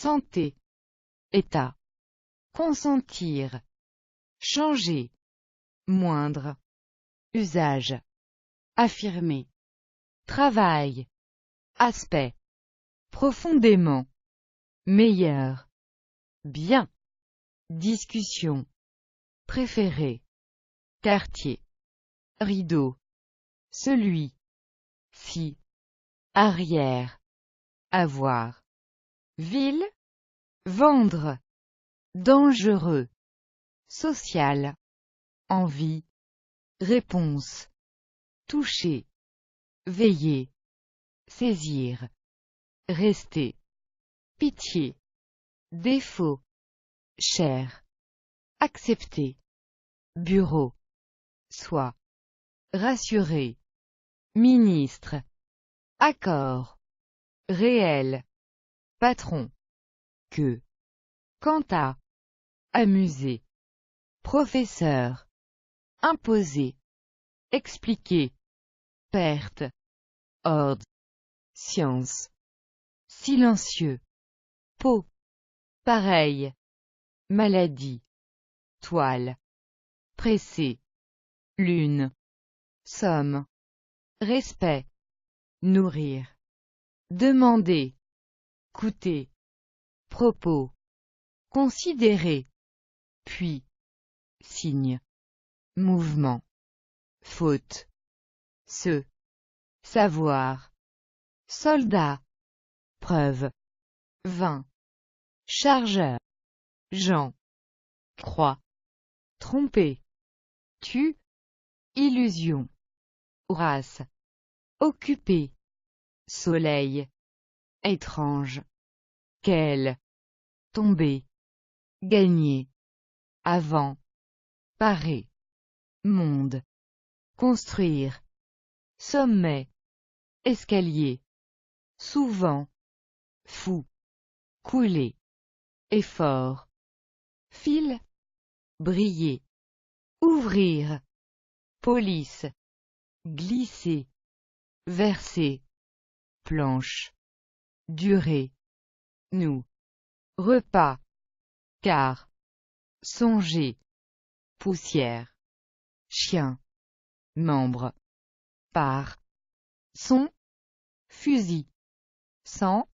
santé, état, consentir, changer, moindre, usage, affirmer, travail, aspect, profondément, meilleur, bien, discussion, préféré, quartier, rideau, celui, ci, arrière, avoir, ville, vendre, dangereux, social, envie, réponse, toucher, veiller, saisir, rester, pitié, défaut, chair, accepter, bureau, soi, rassurer, ministre, accord, réel, patron, que, quant à, amuser, professeur, imposer, expliquer, perte, ordre, science, silencieux, peau, pareil, maladie, toile, pressé, lune, somme, respect, nourrir, demander, coûter, propos, considérer, puis, signe, mouvement, faute, se, savoir, soldat, preuve, vin, chargeur, Jean, croix, tromper, tu, illusion, race, occupé, soleil, étrange, quel, tomber, gagner, avant, parer, monde, construire, sommet, escalier, souvent, fou, couler, effort, fil, briller, ouvrir, police, glisser, verser, planche, durée, nous, repas, car, songer, poussière, chien, membre, par, son, fusil, sans,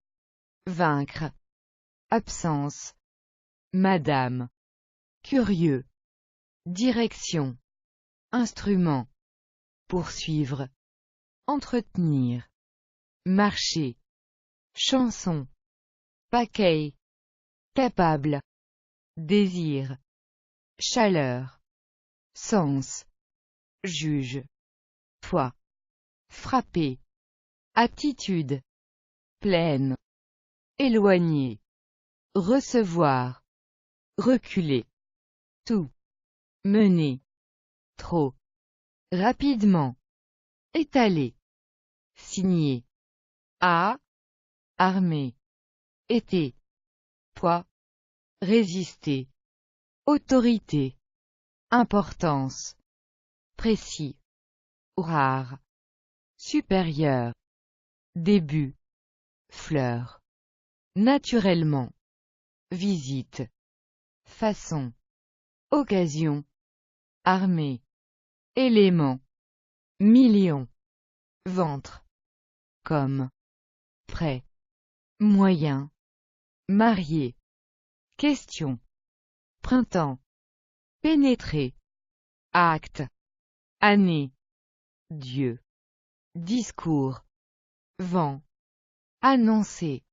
vaincre, absence, madame, curieux, direction, instrument, poursuivre, entretenir, marcher, chanson, paquet, capable, désir, chaleur, sens, juge, foi, frapper, attitude, pleine, éloigner, recevoir, reculer, tout, mener, trop, rapidement, étaler, signer, à, armée, été, poids, résister, autorité, importance, précis, rare, supérieur, début, fleur, naturellement, visite, façon, occasion, armée, élément, million, ventre, comme, prêt, moyen, marié, question, printemps, pénétrer, acte, année, Dieu, discours, vent, annoncer,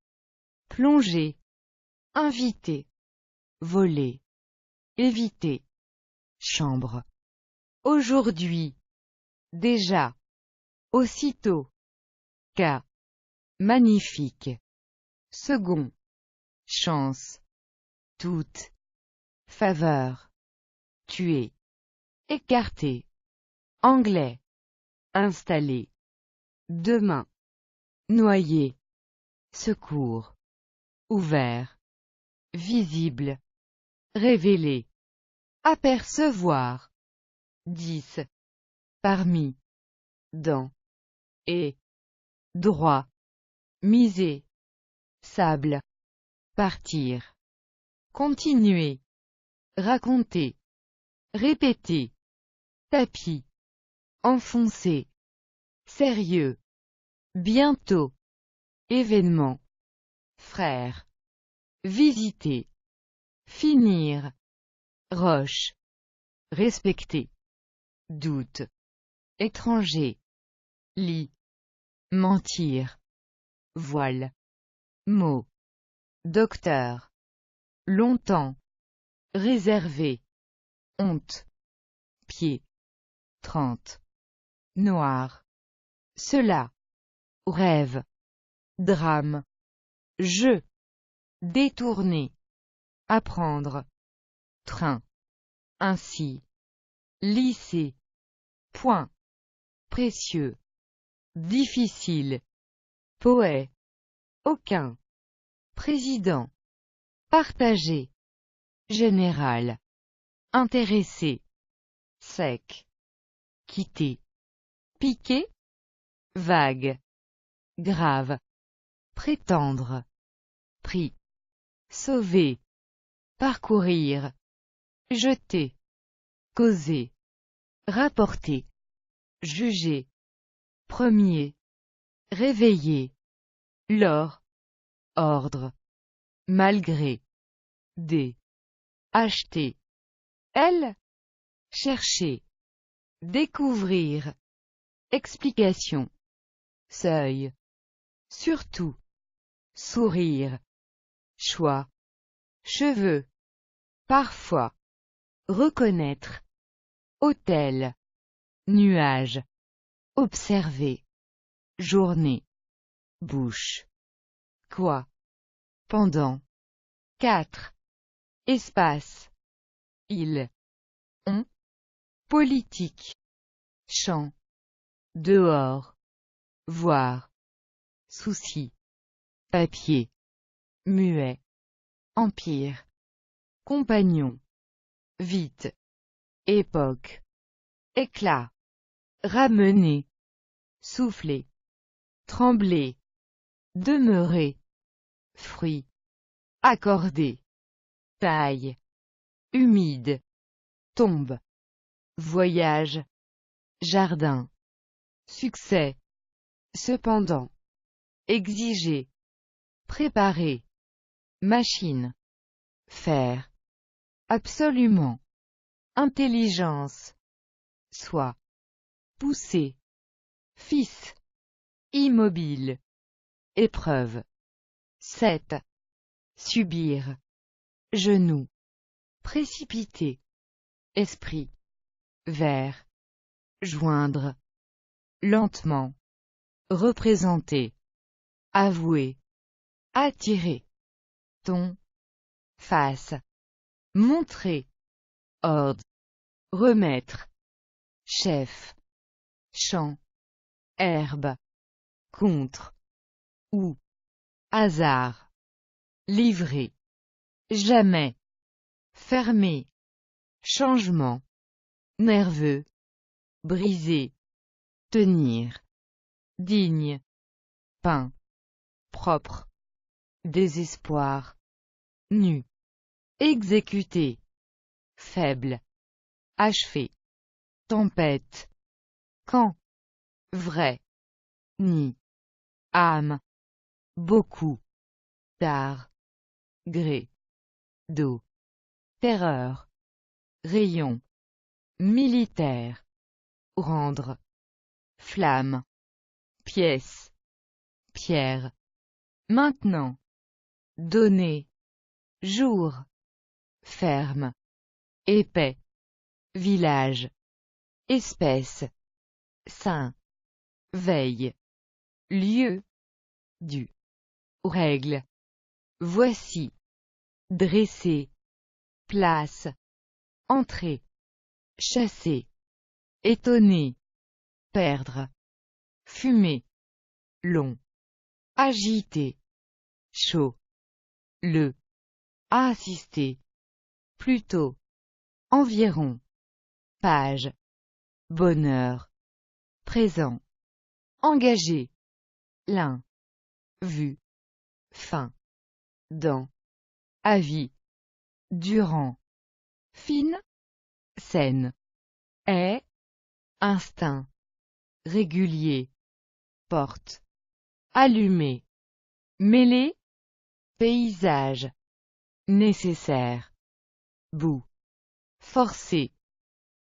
plonger, inviter, voler, éviter, chambre, aujourd'hui, déjà, aussitôt, cas, magnifique, second, chance, toute, faveur, tuer, écarter, anglais, installer, demain, noyer, secours, ouvert, visible, révéler, apercevoir, 10, parmi, dans, et, droit, miser, sable, partir, continuer, raconter, répéter, tapis, enfoncer, sérieux, bientôt, événement, frère, visiter, finir, roche, respecter, doute, étranger, lit, mentir, voile, mot, docteur, longtemps, réservé, honte, pied, 30, noir, cela, rêve, drame, jeu, détourner, apprendre, train, ainsi, lycée, point, précieux, difficile, poète, aucun, président, partagé, général, intéressé, sec, quitter, piquer, vague, grave, prétendre, pris, sauver, parcourir, jeter, causer, rapporter, juger, premier, réveiller, lors, ordre, malgré, des, acheter, elle, chercher, découvrir, explication, seuil, surtout, sourire, choix, cheveux, parfois, reconnaître, hôtel, nuage, observer, journée, bouche, quoi, pendant, 4, espace, il, on, politique, champ, dehors, voir, souci, papier, muet, empire, compagnon, vite, époque, éclat, ramener, souffler, trembler, demeurer, fruit, accorder, taille, humide, tombe, voyage, jardin, succès, cependant, exiger, préparer, machine, faire, absolument, intelligence, soi, pousser, fils, immobile, épreuve, 7, subir, genou, précipiter, esprit, vers, joindre, lentement, représenter, avouer, attirer, ton, face, montrer, ordre, remettre, chef, champ, herbe, contre, ou, hasard, livrer, jamais, fermer, changement, nerveux, briser, tenir, digne, peint, propre, désespoir, nu, exécuter, faible, achever, tempête, quand, vrai, ni, âme, beaucoup, tard, gré, dos, terreur, rayon, militaire, rendre, flamme, pièce, pierre, maintenant, donner, jour, ferme, épais, village, espèce, saint, veille, lieu, du, règle, voici, dresser, place, entrer, chasser, étonner, perdre, fumer, long, agiter, chaud, le, assister, plutôt, environ, page, bonheur, présent, engagé, l'un, vu, fin, dans, avis, durant, fine, saine, est, instinct, régulier, porte, allumé, mêlé, paysage, nécessaire, bout, forcer,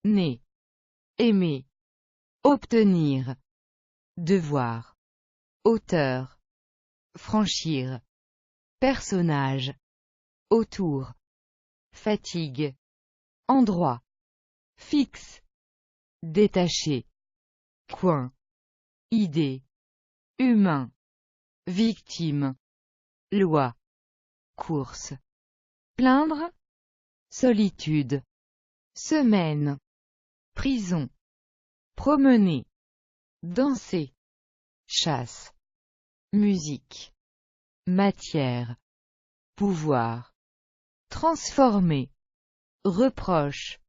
né, aimer, obtenir, devoir, auteur, franchir, personnage, autour, fatigue, endroit, fixe, détaché, coin, idée, humain, victime, loi, course, plaindre, solitude, semaine, prison, promener, danser, chasse, musique, matière, pouvoir, transformer, reproche,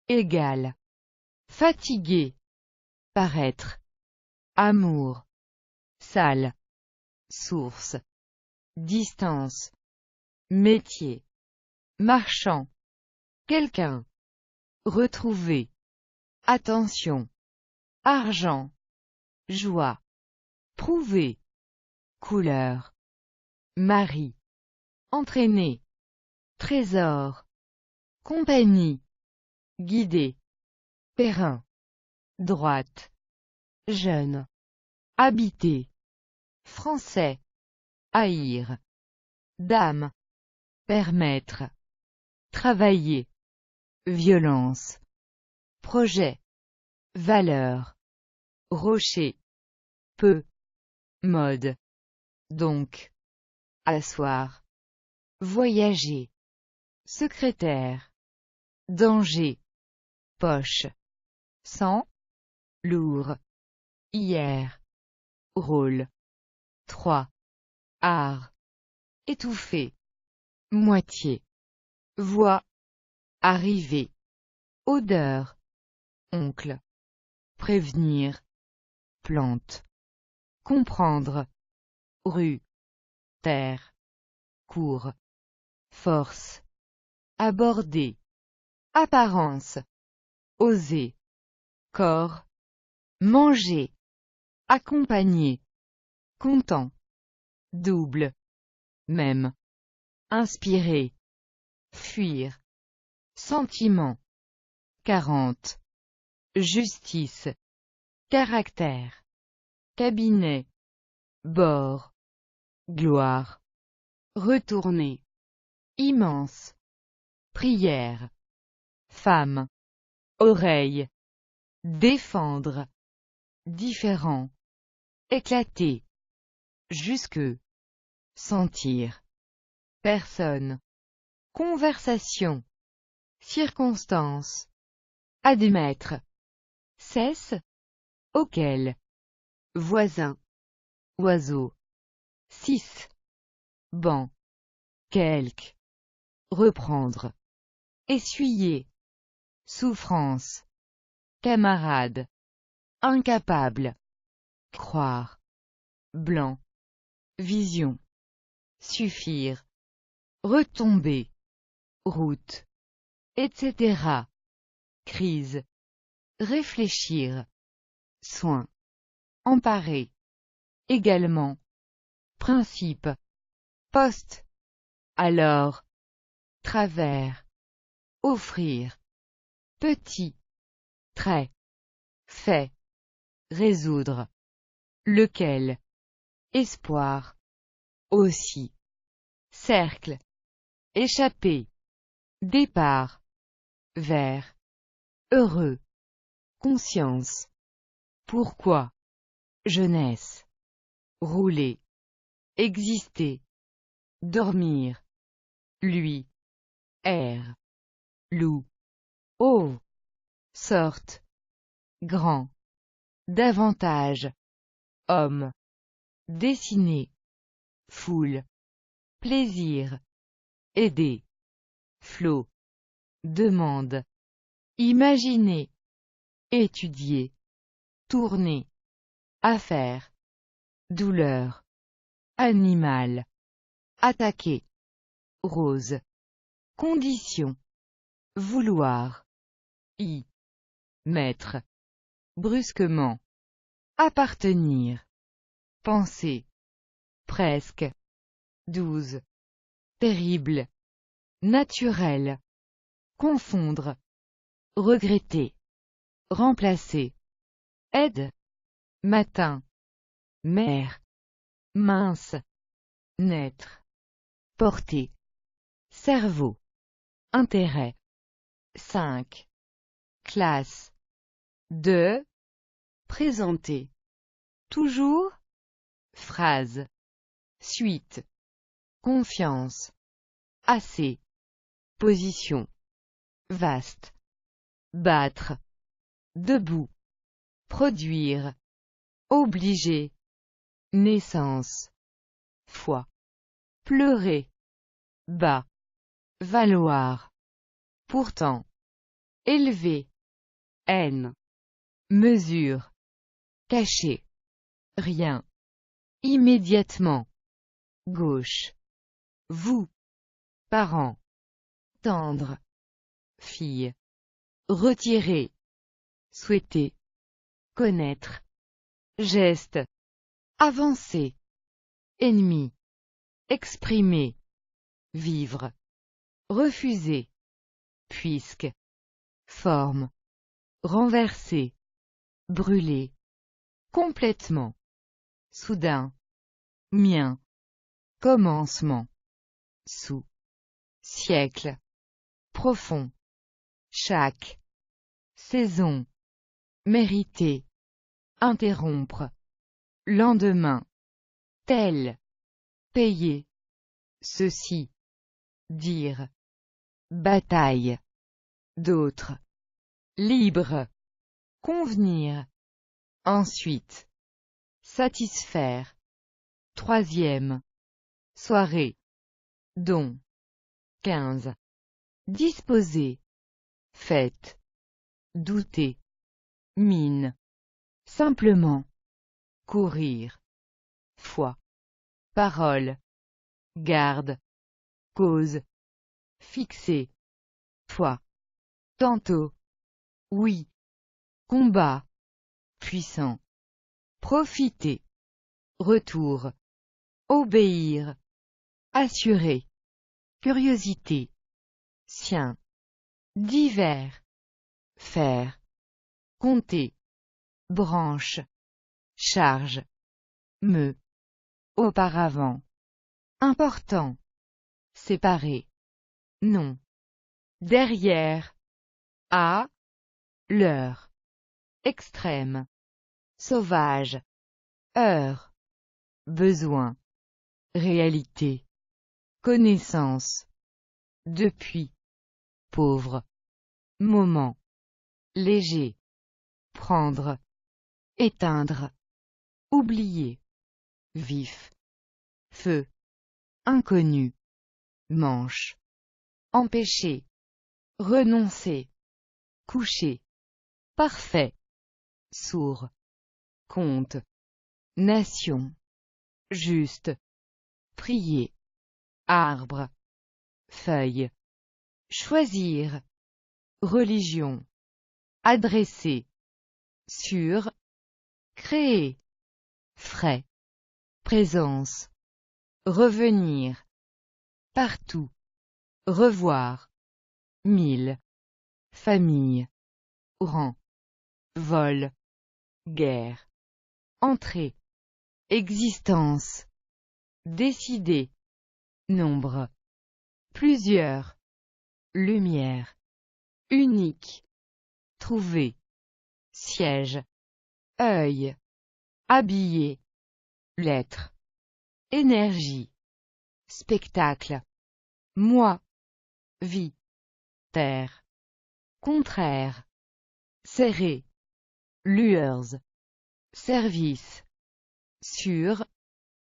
égal, fatigué, paraître, amour, salle, source, distance, métier, marchand, quelqu'un, retrouver, attention, argent, joie, prouver, couleur, mari, entraîner, trésor, compagnie, guider, terrain, droite, jeune, habiter, français, haïr, dame, permettre, travailler, violence, projet, valeur, rocher, peu, mode, donc, asseoir, voyager, secrétaire, danger, poche, sang, lourd, hier, rôle, 3, art, étouffé, moitié, voix, arriver, odeur, oncle, prévenir, plante, comprendre, rue, terre, cours, force, aborder, apparence, oser, corps, manger, accompagner, content, double, même, inspirer, fuir, sentiment, 40, justice, caractère, cabinet, bord, gloire, retourner, immense, prière, femme, oreille, défendre, différent, éclater, jusque, sentir, personne, conversation, circonstance, admettre, cesse, auquel, voisin, oiseau, 6, banc, quelque, reprendre, essuyer, souffrance, camarade, incapable, croire, blanc, vision, suffire, retomber, route, etc. Crise, réfléchir, soin, emparer, également, principe, poste, alors, travers, offrir, petit, trait, fait, résoudre, lequel, espoir, aussi, cercle, échapper, départ, vers, heureux, conscience, pourquoi, jeunesse, rouler, exister, dormir, lui, air, loup, eau, sorte, grand, davantage, homme, dessiner, foule, plaisir, aider, flot, demande, imaginer, étudier, tourner, affaire, douleur, animal, attaquer, rose. Condition. Vouloir. Mettre. Brusquement. Appartenir. Penser. Presque. 12. Terrible. Naturel. Confondre. Regretter. Remplacer. Aide. Matin. Mère. Mince. Naître. Porter. Cerveau. Intérêt. 5. Classe. 2. Présenter. Toujours. Phrase. Suite. Confiance. Assez. Position. Vaste. Battre. Debout. Produire. Obliger. Naissance. Foi. Pleurer. Bas. Valoir. Pourtant. Élever. Haine. Mesure. Cacher. Rien. Immédiatement. Gauche. Vous. Parents. Tendre. Fille. Retirer. Souhaiter. Connaître. Geste. Avancer. Ennemi. Exprimer. Vivre. Refuser. Puisque. Forme. Renverser. Brûler. Complètement. Soudain. Mien. Commencement. Sous. Siècle. Profond. Chaque. Saison. Mériter. Interrompre. Lendemain. Tel. Payer. Ceci. Dire. Bataille. D'autres. Libre. Convenir. Ensuite. Satisfaire. Troisième. Soirée. Don. 15. Disposer. Fête. Douter. Mine. Simplement. Courir. Foi. Parole. Garde. Cause. Fixer. Foi. Tantôt. Oui. Combat. Puissant. Profiter. Retour. Obéir. Assurer. Curiosité. Sien. Divers. Faire. Compter. Branche. Charge. Me. Auparavant. Important. Séparer. Non. Derrière. À. L'heure. Extrême. Sauvage. Heure. Besoin. Réalité. Connaissance. Depuis. Pauvre. Moment. Léger. Prendre. Éteindre. Oublier. Vif. Feu. Inconnu. Manche. Empêcher. Renoncer. Coucher. Parfait. Sourd. Compte. Nation. Juste. Prier. Arbre. Feuille. Choisir. Religion. Adresser. Sur. Créer. Frais. Présence. Revenir. Partout. Revoir. 1000. Famille. Rang. Vol. Guerre. Entrée. Existence. Décider. Nombre. Plusieurs. Lumière. Unique. Trouver. Siège. Œil. Habiller. Lettre. Énergie. Spectacle. Moi. Vie. Terre. Contraire. Serré. Lueurs. Service. Sûr.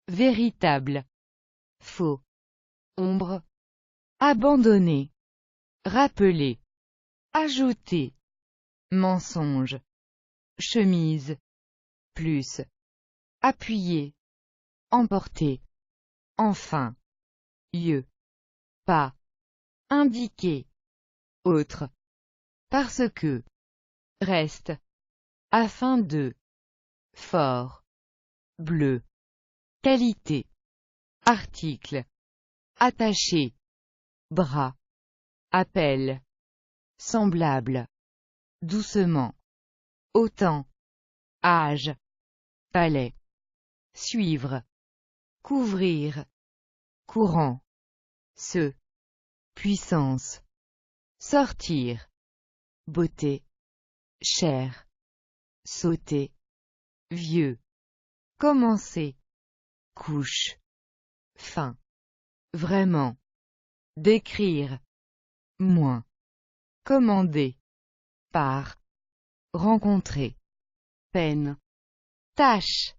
Véritable. Faux. Ombre. Abandonner. Rappeler. Ajouter. Mensonge. Chemise. Plus. Appuyer. Emporter. Enfin. Lieu. pas, indiquer, autre, parce que, reste, afin de, fort, bleu, qualité, article, attaché, bras, appel, semblable, doucement, autant, âge, palais, suivre, couvrir, courant, se, puissance, sortir, beauté, chair, sauter, vieux, commencer, couche, fin, vraiment, décrire, moins, commander, par, rencontrer, peine, tâche,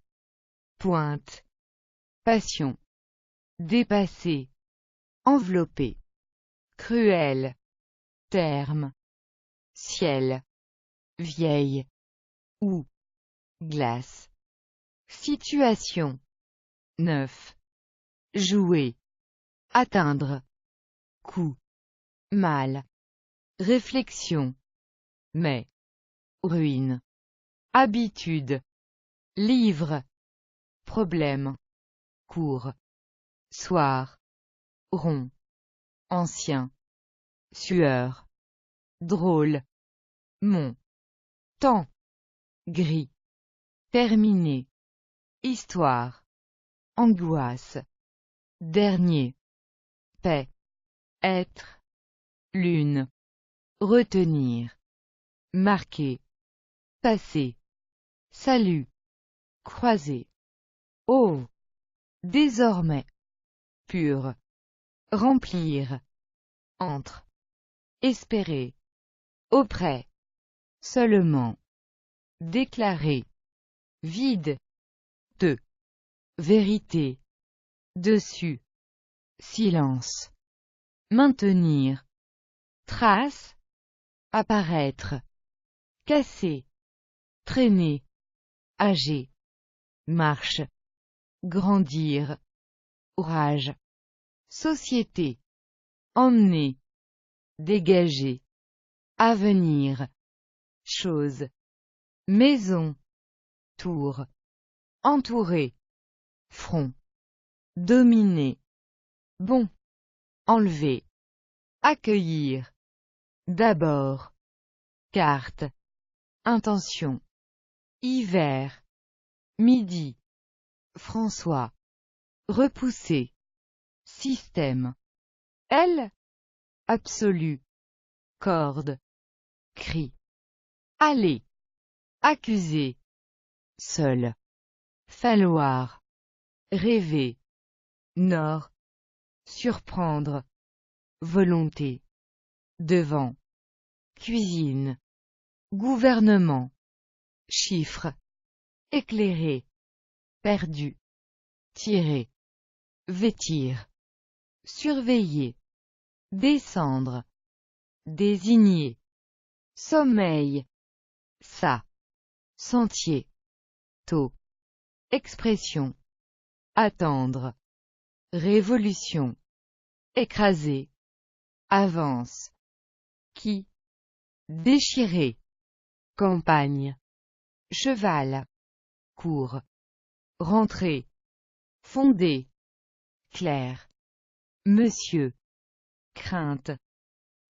pointe, passion, dépasser, envelopper, cruel, terme, ciel, vieille, ou, glace, situation, neuf, jouer, atteindre, coup, mal, réflexion, mais, ruine, habitude, livre, problème, cours, soir, rond, ancien, sueur, drôle, mon, temps, gris, terminé, histoire, angoisse, dernier, paix, être, lune, retenir, marquer, passer, salut, croiser, oh, désormais, pur, remplir, entre, espérer, auprès, seulement, déclarer, vide, de, vérité, dessus, silence, maintenir, trace, apparaître, casser, traîner, âger, marche, grandir, orage, société, emmener, dégager, avenir, chose, maison, tour, entourer, front, dominer, bon, enlever, accueillir, d'abord, carte, intention, hiver, midi, François, repousser, système, elle, absolu, corde, cri, aller, accuser, seul, falloir, rêver, nord, surprendre, volonté, devant, cuisine, gouvernement, chiffre, éclairer, perdu, tirer, vêtir, surveiller, descendre, désigner, sommeil, ça, sentier, tôt, expression, attendre, révolution, écraser, avance, qui, déchirer, campagne, cheval, cours, rentrer, fonder, clair, monsieur, crainte,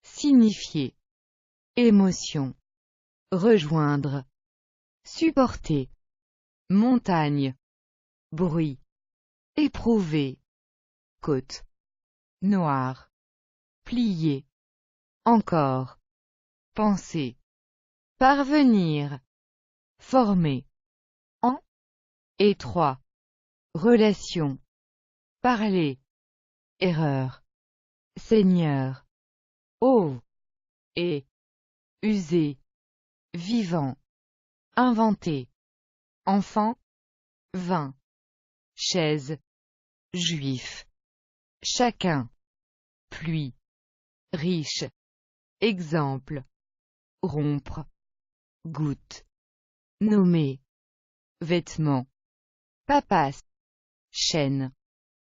signifier, émotion, rejoindre, supporter, montagne, bruit, éprouver, côte, noir, plier, encore, penser, parvenir, former, en, étroit, relation, parler, erreur, seigneur, eau, et, user, vivant, inventer, enfant, vin, chaise, juif, chacun, pluie, riche, exemple, rompre, goutte, nommer, vêtements, papasse, chaîne,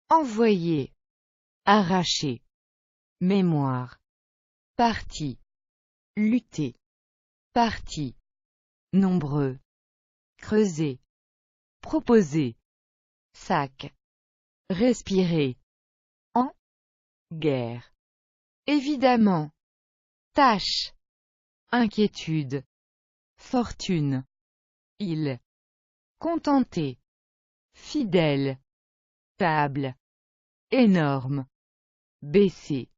envoyer, arracher, mémoire, parti, lutter, parti, nombreux, creuser, proposer, sac, respirer, en, guerre, évidemment, tâche, inquiétude, fortune, il, contenté, fidèle, table, énorme, baisser,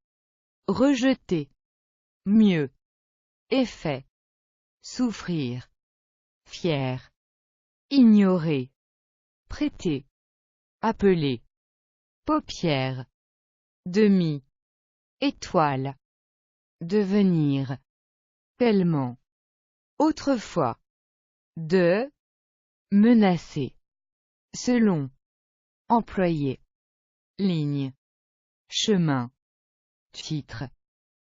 rejeter, mieux, effet, souffrir, fier, ignorer, prêter, appeler, paupières, demi, étoile, devenir, tellement, autrefois, de, menacer, selon, employé, ligne, chemin, titre,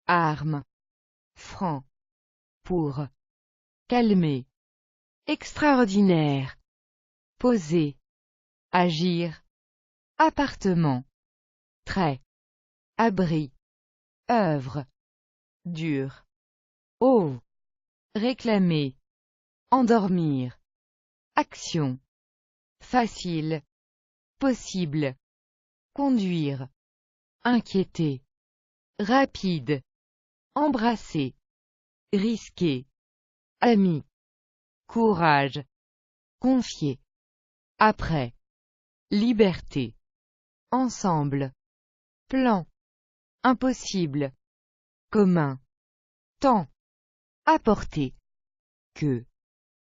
arme, franc, pour, calmer, extraordinaire, poser, agir, appartement, trait, abri, œuvre, dur, eau, réclamer, endormir, action, facile, possible, conduire, inquiéter, rapide, embrasser, risquer, ami, courage, confier, après, liberté, ensemble, plan, impossible, commun, temps, apporter, que,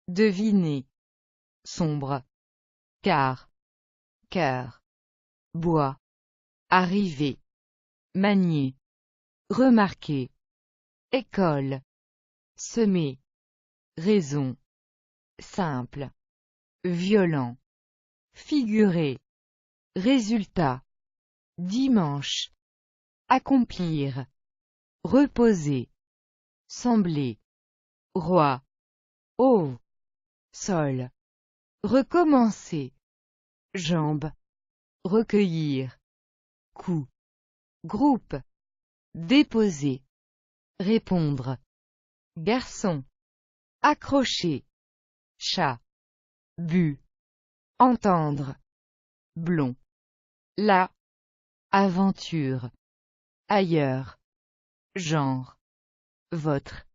deviner, sombre, car, cœur, bois, arriver, manier, remarquer, école, semer, raison, simple, violent, figurer, résultat, dimanche, accomplir, reposer, sembler, roi, eau, sol, recommencer, jambes, recueillir, coup, groupe, déposer, répondre, garçon, accrocher, chat, but, entendre, blond, là, aventure, ailleurs, genre, votre,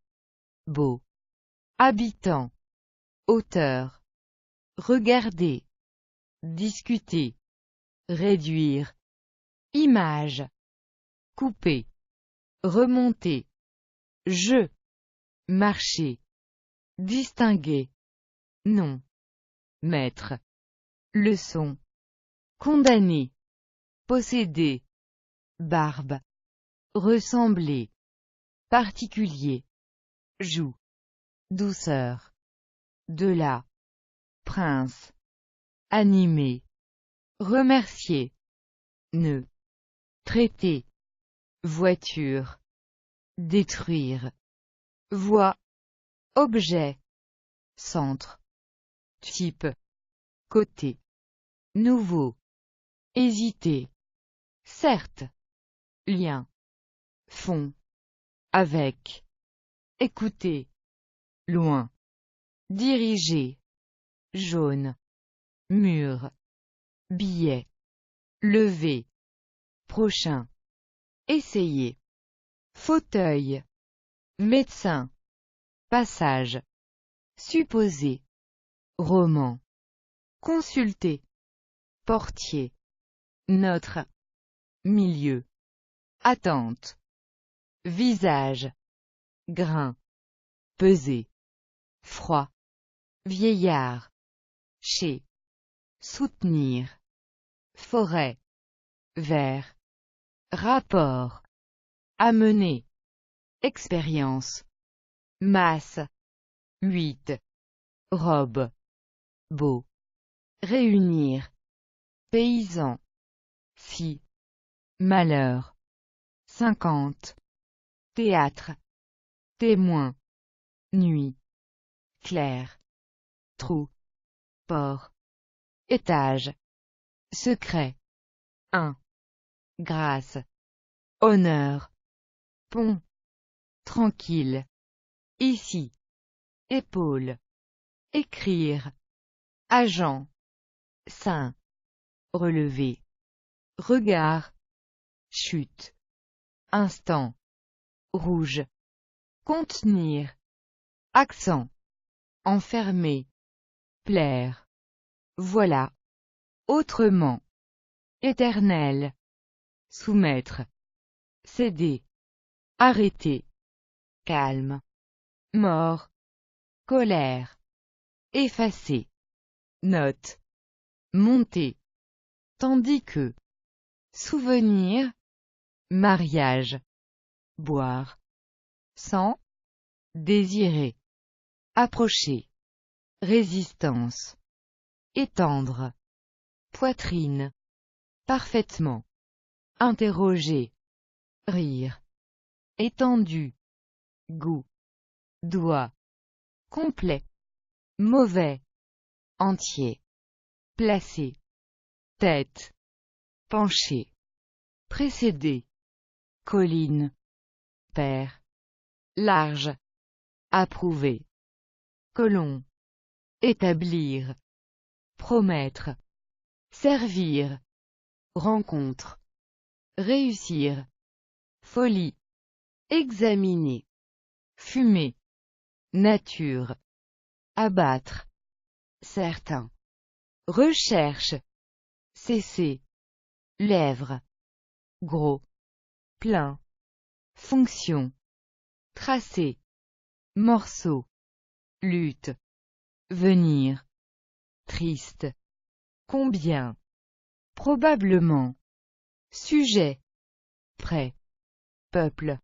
beau, habitant, hauteur, regarder, discuter, réduire, image, couper, remonter, jeu, marcher, distinguer, nom, maître, leçon, condamner, posséder, barbe, ressembler, particulier, joue, douceur, de là, prince, animer, remercier, nœud, traiter, voiture, détruire, voie, objet, centre, type, côté, nouveau, hésiter, certes, lien, fond, avec, écouter, loin, diriger, jaune, mur, billet, lever, prochain, essayer, fauteuil, médecin, passage, supposer, roman, consulter, portier, notre, milieu, attente, visage, grain, peser, froid, vieillard, chez, soutenir, forêt, vert, rapport, amener, expérience, masse, 8, robe, beau, réunir, paysan, si, malheur, 50, théâtre, témoin, nuit, clair, trou, port, étage, secret, 1, grâce, honneur, pont, tranquille, ici, épaule, écrire, agent, sein, relever, regard, chute, instant, rouge, contenir, accent, enfermer, plaire, voilà, autrement, éternel, soumettre, céder, arrêter, calme, mort, colère, effacer, note, monter, tandis que, souvenir, mariage, boire, sans, désirer, approcher, résistance, étendre, poitrine, parfaitement, interroger, rire, étendu, goût, doigt, complet, mauvais, entier, placé, tête, penché, précédé, colline, père, large, approuver, colon, établir, promettre, servir, rencontre, réussir, folie, examiner, fumer, nature, abattre, certain, recherche, cesser, lèvres, gros, plein, fonction, tracer, morceau, lutte, venir, triste, combien, probablement, sujet, prêt, peuple,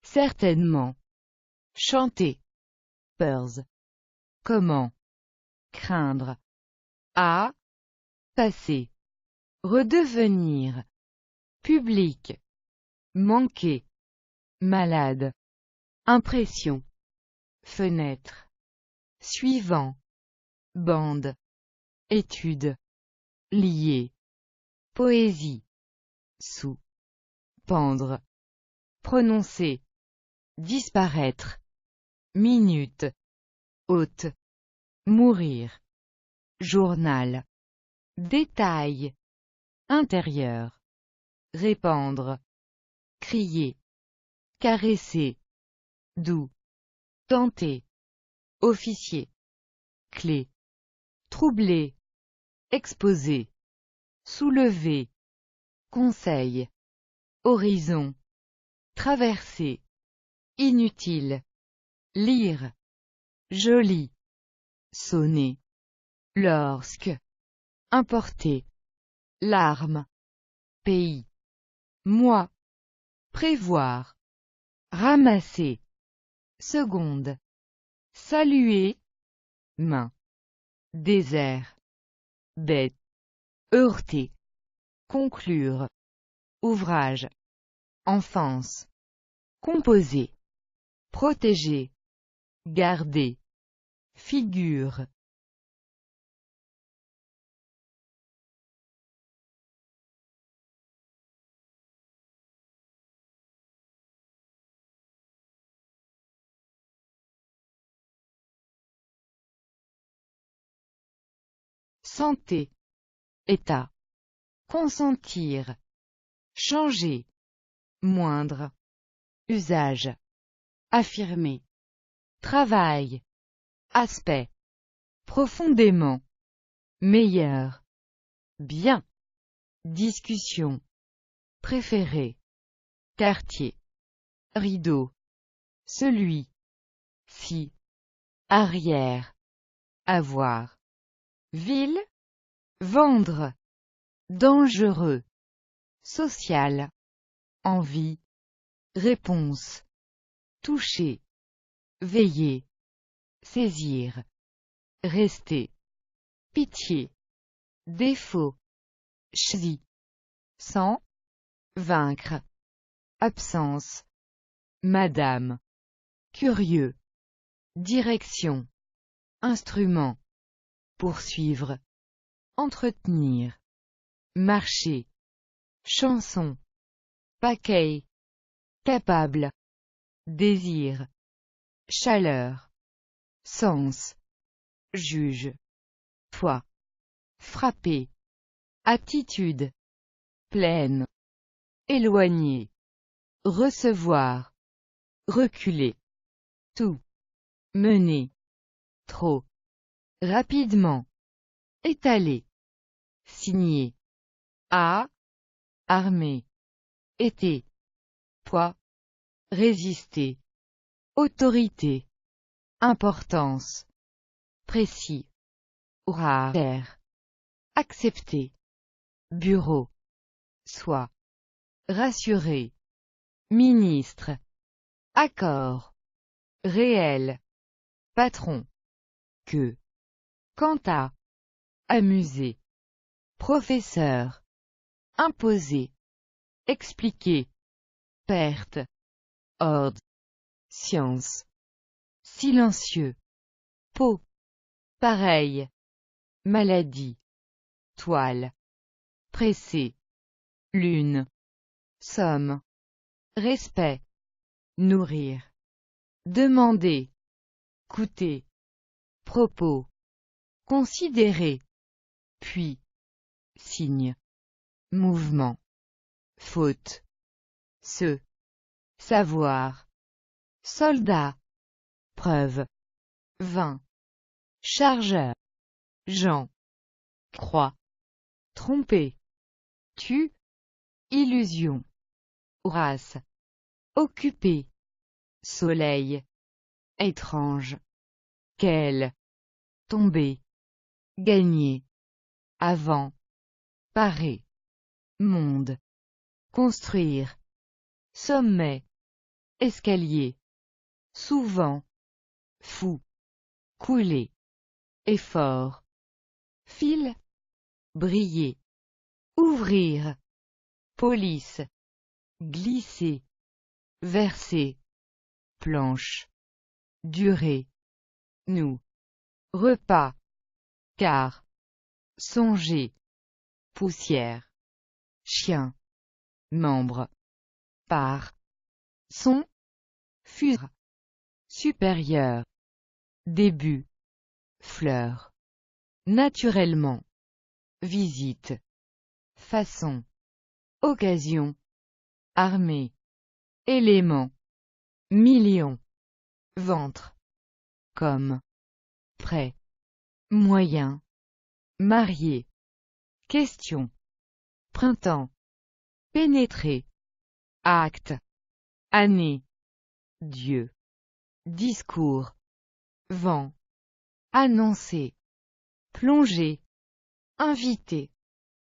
certainement, chanter, peurs, comment, craindre, à, passer, redevenir, public, manquer, malade, impression, fenêtre, suivant, bande, étude, lié, poésie, sous, pendre, prononcer, disparaître, minute, hôte, mourir, journal, détail, intérieur, répandre, crier, caresser, doux, tenter, officier, clé, troubler, exposer, soulever, conseil, horizon, traverser, inutile, lire, joli, sonner, lorsque, importer, larmes, pays, moi, prévoir, ramasser, seconde, saluer, main, désert, bête, heurter, conclure, ouvrage, enfance, composer, protéger, garder, figure. Santé, état, consentir, changer, moindre, usage, affirmer, travail, aspect, profondément, meilleur, bien, discussion, préféré, quartier, rideau, celui, ci, arrière, avoir, ville, vendre, dangereux, social, envie, réponse, toucher, veiller, saisir, rester, pitié, défaut, ch'ti, sans, vaincre, absence, madame, curieux, direction, instrument, poursuivre, entretenir, marcher, chanson, paquet, capable, désir, chaleur, sens, juge, foi, frapper, attitude, pleine, éloigner, recevoir, reculer, tout, mener, trop, rapidement, étaler, signer, à, armée, été, poids, résister, autorité, importance, précis, rare, accepter, bureau, soit, rassurer, ministre, accord, réel, patron, que, quant à, amuser, professeur, imposer, expliquer, perte, ordre, science, silencieux, peau, pareil, maladie, toile, pressé, lune, somme, respect, nourrir, demander, coûter, propos, considérer, puis, signe, mouvement, faute, se, savoir, soldat, preuve, vin, chargeur, Jean, croix, tromper, tu, illusion, race, occupé, soleil, étrange, quel, tomber, gagner, avant, parer, monde, construire, sommet, escalier, souvent, fou, couler, effort, fil, briller, ouvrir, police, glisser, verser, planche, durée, nous, repas, car, songer, poussière, chien, membre, par, son, fure, supérieur, début, fleur, naturellement, visite, façon, occasion, armée, élément, million, ventre, comme, prêt, moyen, marié, question, printemps, pénétrer, acte, année, Dieu, discours, vent, annoncer, plonger, inviter,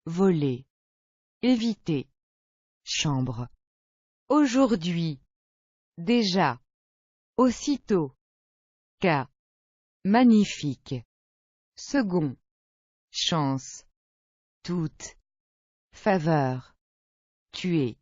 voler, éviter, chambre, aujourd'hui, déjà, aussitôt, cas, magnifique, second, chance, toute, faveur, tuer,